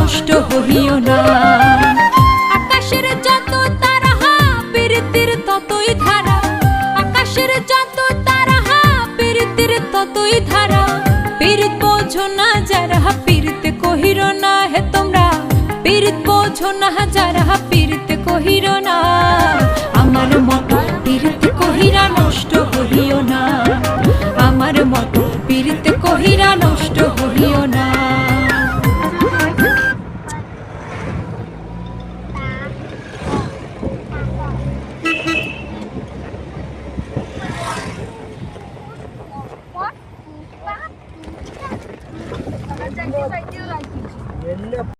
নষ্ট হইও না। আকাশের যত তারা প্রীতির ততই ধারা, আকাশের যত তারা প্রীতির ততই ধারা। পীড়িত বোঝো না যারা পীড়িত কহির না, হে তোমরা পীড়িত বোঝো না যারা পীড়িত কহির না। আমার মতো পীড়িত কহিরা নষ্ট হইও না, আমার মতো পীড়িত কহিরা নষ্ট হইও না। What?